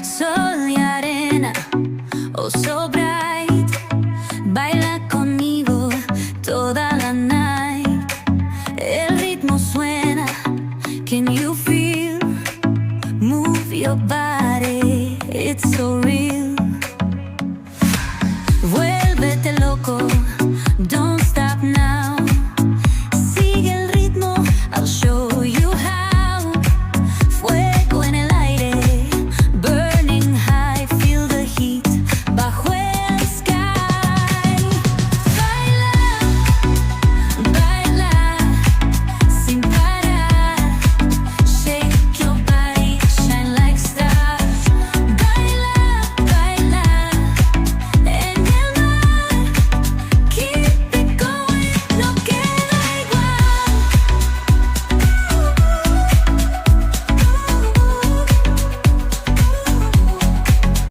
Sol y arena, oh so bright, baila conmigo toda la night. El ritmo suena, can you feel? Move your body, it's so real. Vuélvete loco, don't stop now. Sigue el ritmo, I'll show you how. Fuego en el aire, burning high, feel the heat bajo el sky. Baila, baila, sin parar. Shake your body, shine like stars. Baila, baila, en el mar. Keep it going, no